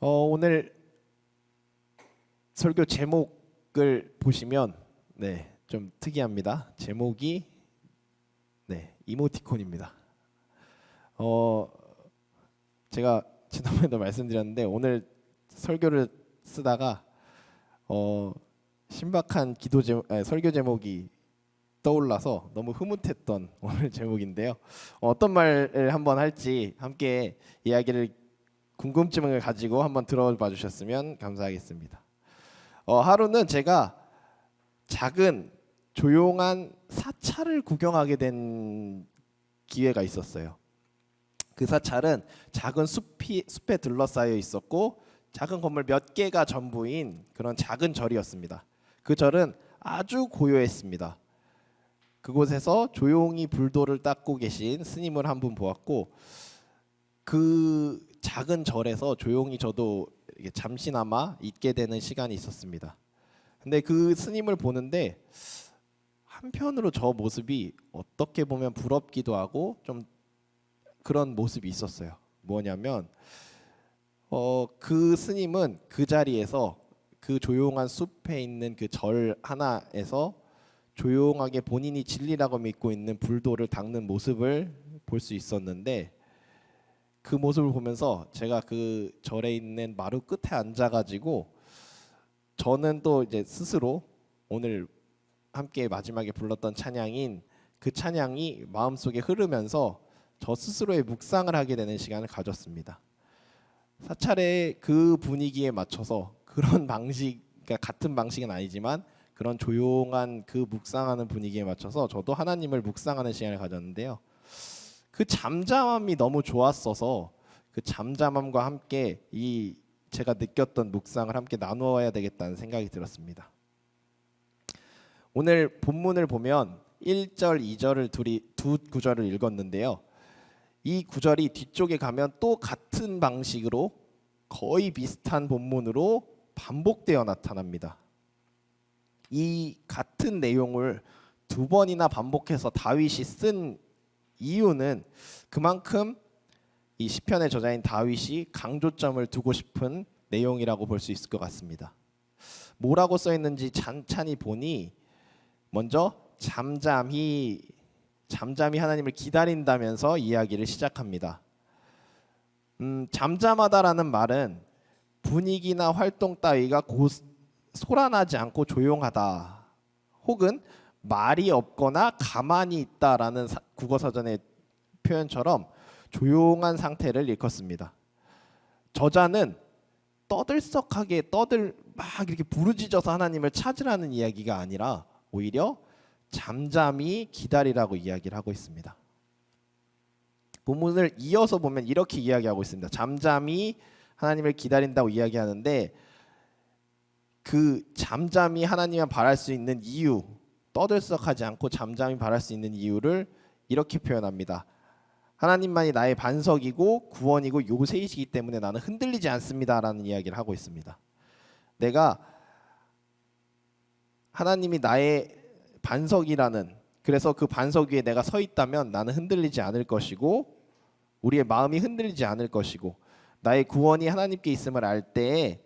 오늘 설교 제목을 보시면 좀 특이합니다. 제목이 이모티콘입니다. 제가 지난번에도 말씀드렸는데 오늘 설교를 쓰다가 신박한 설교 제목이 떠올라서 너무 흐뭇했던 오늘 제목인데요. 어떤 말을 한번 할지 함께 이야기를 궁금증을 가지고 한번 들어봐 주셨으면 감사하겠습니다. 하루는 제가 작은 조용한 사찰을 구경하게 된 기회가 있었어요. 그 사찰은 작은 숲에 둘러싸여 있었고 작은 건물 몇 개가 전부인 그런 작은 절이었습니다. 그 절은 아주 고요했습니다. 그곳에서 조용히 불도를 닦고 계신 스님을 한 분 보았고, 그 작은 절에서 조용히 저도 잠시나마 있게 되는 시간이 있었습니다. 근데 그 스님을 보는데 한편으로 저 모습이 어떻게 보면 부럽기도 하고 좀 그런 모습이 있었어요. 뭐냐면 그 스님은 그 자리에서 그 조용한 숲에 있는 그 절 하나에서 조용하게 본인이 진리라고 믿고 있는 불도를 닦는 모습을 볼 수 있었는데, 그 모습을 보면서 제가 그 절에 있는 마루 끝에 앉아가지고 저는 또 이제 스스로 오늘 함께 마지막에 불렀던 찬양인 그 찬양이 마음속에 흐르면서 저 스스로의 묵상을 하게 되는 시간을 가졌습니다. 사찰의 그 분위기에 맞춰서 그런 방식, 그러니까 같은 방식은 아니지만 그런 조용한 그 묵상하는 분위기에 맞춰서 저도 하나님을 묵상하는 시간을 가졌는데요. 그 잠잠함이 너무 좋았어서 그 잠잠함과 함께 이 제가 느꼈던 묵상을 함께 나누어야 되겠다는 생각이 들었습니다. 오늘 본문을 보면 1절, 2절을 두 구절을 읽었는데요. 이 구절이 뒤쪽에 가면 또 같은 방식으로 거의 비슷한 본문으로 반복되어 나타납니다. 이 같은 내용을 두 번이나 반복해서 다윗이 쓴 이유는 그만큼 이 시편의 저자인 다윗이 강조점을 두고 싶은 내용이라고 볼 수 있을 것 같습니다. 뭐라고 써 있는지 찬찬히 보니 먼저 잠잠히 하나님을 기다린다면서 이야기를 시작합니다. 잠잠하다라는 말은 분위기나 활동 따위가 소란하지 않고 조용하다, 혹은 말이 없거나 가만히 있다라는 국어사전의 표현처럼 조용한 상태를 일컫습니다. 저자는 떠들썩하게 막 이렇게 부르짖어서 하나님을 찾으라는 이야기가 아니라 오히려 잠잠히 기다리라고 이야기를 하고 있습니다. 본문을 이어서 보면 이렇게 이야기하고 있습니다. 잠잠히 하나님을 기다린다고 이야기하는데, 그 잠잠히 하나님을 바랄 수 있는 이유, 떠들썩하지 않고 잠잠히 바랄 수 있는 이유를 이렇게 표현합니다. 하나님만이 나의 반석이고 구원이고 요새이시기 때문에 나는 흔들리지 않습니다라는 이야기를 하고 있습니다. 내가 하나님이 나의 반석이라는, 그래서 그 반석 위에 내가 서 있다면 나는 흔들리지 않을 것이고 우리의 마음이 흔들리지 않을 것이고, 나의 구원이 하나님께 있음을 알 때에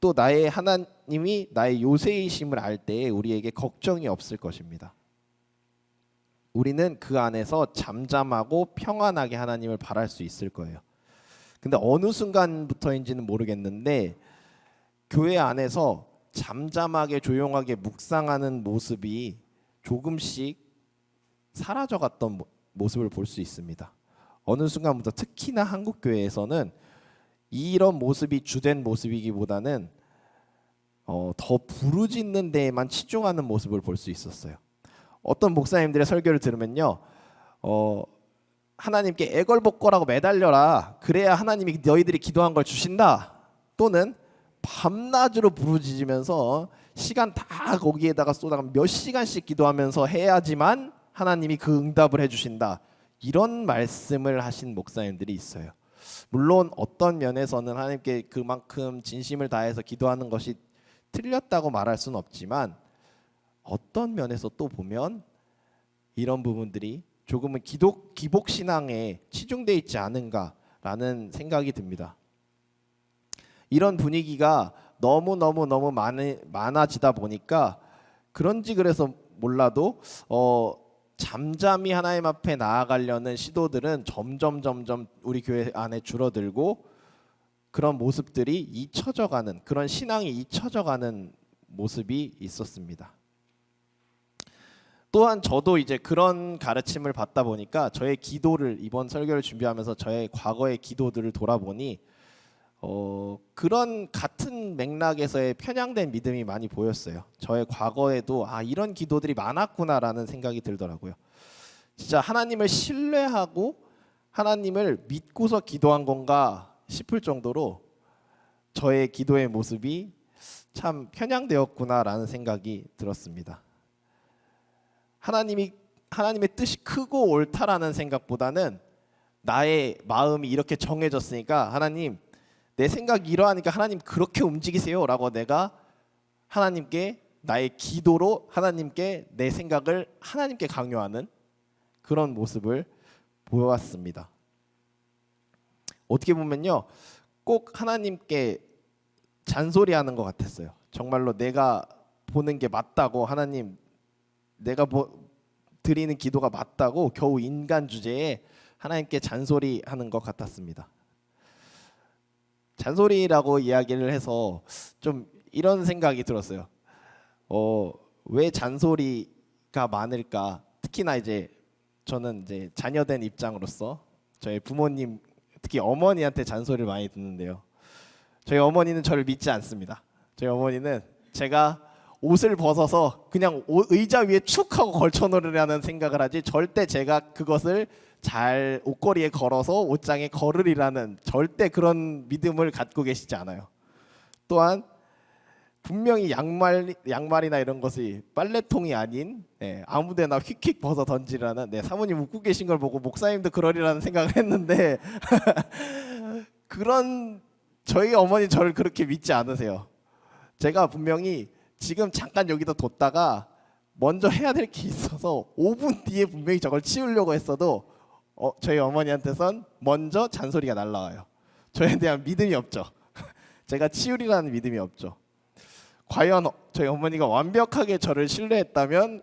또 나의 하나님이 나의 요새이심을 알 때에 우리에게 걱정이 없을 것입니다. 우리는 그 안에서 잠잠하고 평안하게 하나님을 바랄 수 있을 거예요. 근데 어느 순간부터인지는 모르겠는데 교회 안에서 잠잠하게 조용하게 묵상하는 모습이 조금씩 사라져갔던 모습을 볼 수 있습니다. 어느 순간부터 특히나 한국 교회에서는 이런 모습이 주된 모습이기보다는 더 부르짖는 데에만 치중하는 모습을 볼 수 있었어요. 어떤 목사님들의 설교를 들으면요, 하나님께 애걸복걸하고 매달려라, 그래야 하나님이 너희들이 기도한 걸 주신다, 또는 밤낮으로 부르짖으면서 시간 다 거기에다가 쏟아가 몇 시간씩 기도하면서 해야지만 하나님이 그 응답을 해주신다, 이런 말씀을 하신 목사님들이 있어요. 물론 어떤 면에서는 하나님께 그만큼 진심을 다해서 기도하는 것이 틀렸다고 말할 수는 없지만, 어떤 면에서 또 보면 이런 부분들이 조금은 기복 신앙에 치중되어 있지 않은가라는 생각이 듭니다. 이런 분위기가 너무 많아지다 보니까 그런지 그래서 몰라도 잠잠히 하나님 앞에 나아가려는 시도들은 점점 우리 교회 안에 줄어들고 그런 모습들이 잊혀져가는, 그런 신앙이 잊혀져가는 모습이 있었습니다. 또한 저도 이제 그런 가르침을 받다 보니까 저의 기도를, 이번 설교를 준비하면서 저의 과거의 기도들을 돌아보니 그런 같은 맥락에서의 편향된 믿음이 많이 보였어요. 저의 과거에도 이런 기도들이 많았구나라는 생각이 들더라고요. 진짜 하나님을 신뢰하고 하나님을 믿고서 기도한 건가 싶을 정도로 저의 기도의 모습이 참 편향되었구나라는 생각이 들었습니다. 하나님의 뜻이 크고 옳다라는 생각보다는 나의 마음이 이렇게 정해졌으니까 하나님, 내 생각이 이러하니까 하나님 그렇게 움직이세요라고 내가 하나님께 나의 기도로 하나님께 내 생각을 하나님께 강요하는 그런 모습을 보여왔습니다. 어떻게 보면요, 꼭 하나님께 잔소리하는 것 같았어요. 정말로 내가 보는 게 맞다고, 하나님 내가 드리는 기도가 맞다고 겨우 인간 주제에 하나님께 잔소리하는 것 같았습니다. 잔소리라고 이야기를 해서 좀 이런 생각이 들었어요. 왜 잔소리가 많을까? 특히나 이제 저는 이제 자녀된 입장으로서 저희 부모님, 특히 어머니한테 잔소리를 많이 듣는데요. 저희 어머니는 저를 믿지 않습니다. 저희 어머니는 제가 옷을 벗어서 그냥 의자 위에 축 하고 걸쳐놓으라는 생각을 하지, 절대 제가 그것을 잘 옷걸이에 걸어서 옷장에 걸으리라는 절대 그런 믿음을 갖고 계시지 않아요. 또한 분명히 양말이나 이런 것이 빨래통이 아닌 아무데나 휙휙 벗어 던지라는, 사모님 웃고 계신 걸 보고 목사님도 그러리라는 생각을 했는데 그런 저희 어머니 저를 그렇게 믿지 않으세요. 제가 분명히 지금 잠깐 여기다 뒀다가 먼저 해야 될 게 있어서 5분 뒤에 분명히 저걸 치우려고 했어도 저희 어머니한테선 먼저 잔소리가 날라와요. 저에 대한 믿음이 없죠. 제가 치우리라는 믿음이 없죠. 과연 저희 어머니가 완벽하게 저를 신뢰했다면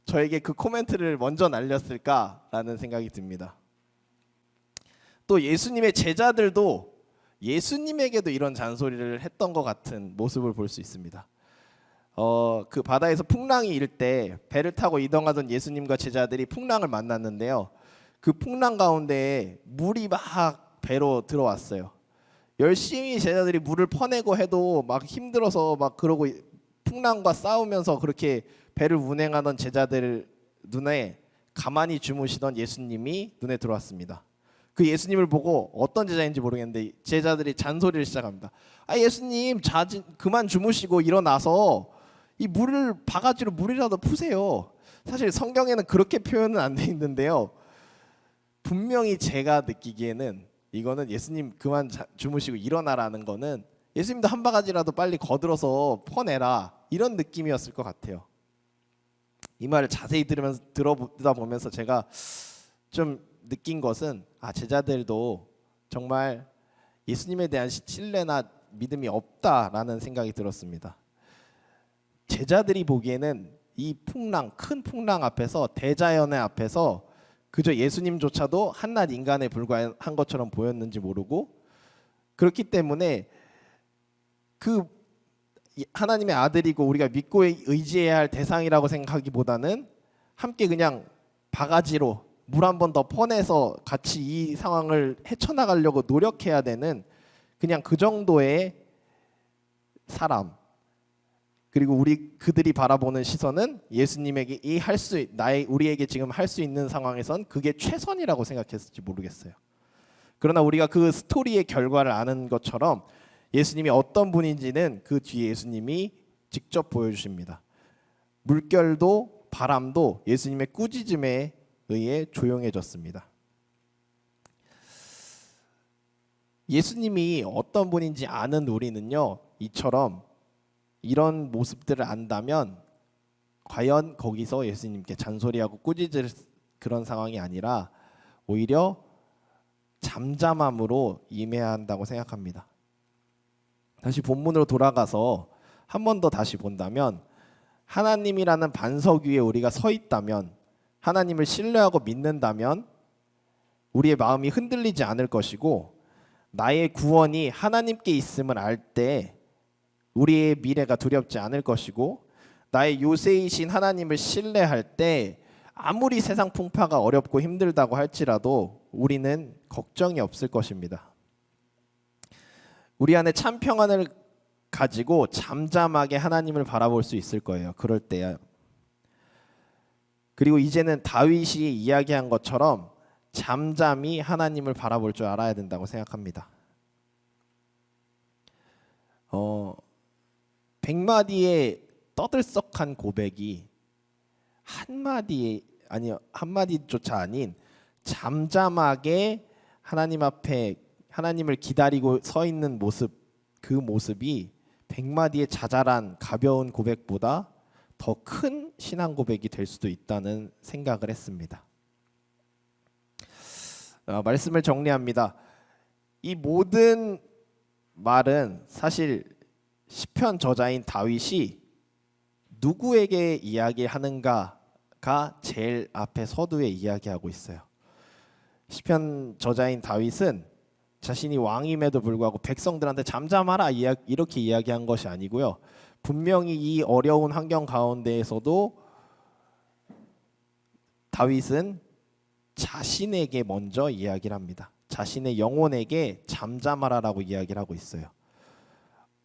저에게 그 코멘트를 먼저 날렸을까라는 생각이 듭니다. 또 예수님의 제자들도 예수님에게도 이런 잔소리를 했던 것 같은 모습을 볼 수 있습니다. 그 바다에서 풍랑이 일 때 배를 타고 이동하던 예수님과 제자들이 풍랑을 만났는데요. 그 풍랑 가운데 물이 막 배로 들어왔어요. 열심히 제자들이 물을 퍼내고 해도 막 힘들어서 막 그러고 풍랑과 싸우면서 그렇게 배를 운행하던 제자들 눈에 가만히 주무시던 예수님이 눈에 들어왔습니다. 그 예수님을 보고 어떤 제자인지 모르겠는데 제자들이 잔소리를 시작합니다. 예수님 그만 주무시고 일어나서 이 물을 바가지로 물이라도 푸세요. 사실 성경에는 그렇게 표현은 안 돼 있는데요. 분명히 제가 느끼기에는 이거는 예수님 그만 주무시고 일어나라는 거는 예수님도 한 바가지라도 빨리 거들어서 퍼내라, 이런 느낌이었을 것 같아요. 이 말을 자세히 들어보다 보면서 제가 좀 느낀 것은 제자들도 정말 예수님에 대한 신뢰나 믿음이 없다라는 생각이 들었습니다. 제자들이 보기에는 이 큰 풍랑 앞에서, 대자연의 앞에서 그저 예수님조차도 한낱 인간에 불과한 것처럼 보였는지 모르고, 그렇기 때문에 그 하나님의 아들이고 우리가 믿고 의지해야 할 대상이라고 생각하기보다는 함께 그냥 바가지로 물 한 번 더 퍼내서 같이 이 상황을 헤쳐나가려고 노력해야 되는 그냥 그 정도의 사람, 그리고 그들이 바라보는 시선은 예수님에게 우리에게 지금 할 수 있는 상황에선 그게 최선이라고 생각했을지 모르겠어요. 그러나 우리가 그 스토리의 결과를 아는 것처럼 예수님이 어떤 분인지는 그 뒤에 예수님이 직접 보여주십니다. 물결도 바람도 예수님의 꾸짖음에 의해 조용해졌습니다. 예수님이 어떤 분인지 아는 우리는요, 이처럼 이런 모습들을 안다면 과연 거기서 예수님께 잔소리하고 꾸짖을 그런 상황이 아니라 오히려 잠잠함으로 임해야 한다고 생각합니다. 다시 본문으로 돌아가서 한 번 더 다시 본다면 하나님이라는 반석 위에 우리가 서 있다면, 하나님을 신뢰하고 믿는다면 우리의 마음이 흔들리지 않을 것이고, 나의 구원이 하나님께 있음을 알 때 우리의 미래가 두렵지 않을 것이고, 나의 요새이신 하나님을 신뢰할 때 아무리 세상 풍파가 어렵고 힘들다고 할지라도 우리는 걱정이 없을 것입니다. 우리 안에 참 평안을 가지고 잠잠하게 하나님을 바라볼 수 있을 거예요. 그럴 때야. 그리고 이제는 다윗이 이야기한 것처럼 잠잠히 하나님을 바라볼 줄 알아야 된다고 생각합니다. 100마디의 떠들썩한 고백이 한마디조차 아닌 잠잠하게 하나님 앞에 하나님을 기다리고 서 있는 모습, 그 모습이 100마디의 자잘한 가벼운 고백보다 더 큰 신앙 고백이 될 수도 있다는 생각을 했습니다. 말씀을 정리합니다. 이 모든 말은 사실 시편 저자인 다윗이 누구에게 이야기하는가가 제일 앞에 서두에 이야기하고 있어요. 시편 저자인 다윗은 자신이 왕임에도 불구하고 백성들한테 잠잠하라 이렇게 이야기한 것이 아니고요. 분명히 이 어려운 환경 가운데에서도 다윗은 자신에게 먼저 이야기를 합니다. 자신의 영혼에게 잠잠하라라고 이야기를 하고 있어요.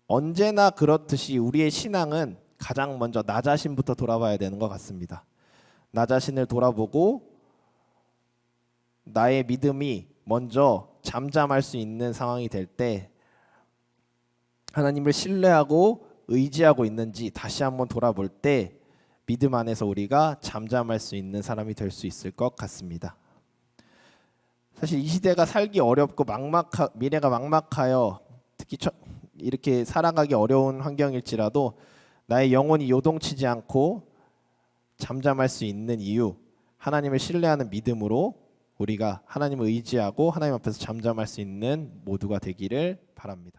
언제나 그렇듯이 우리의 신앙은 가장 먼저 나 자신부터 돌아봐야 되는 것 같습니다. 나 자신을 돌아보고 나의 믿음이 먼저 잠잠할 수 있는 상황이 될 때 하나님을 신뢰하고 의지하고 있는지 다시 한번 돌아볼 때 믿음 안에서 우리가 잠잠할 수 있는 사람이 될 수 있을 것 같습니다. 사실 이 시대가 살기 어렵고 미래가 막막하여 특히 이렇게 살아가기 어려운 환경일지라도 나의 영혼이 요동치지 않고 잠잠할 수 있는 이유, 하나님을 신뢰하는 믿음으로 우리가 하나님을 의지하고 하나님 앞에서 잠잠할 수 있는 모두가 되기를 바랍니다.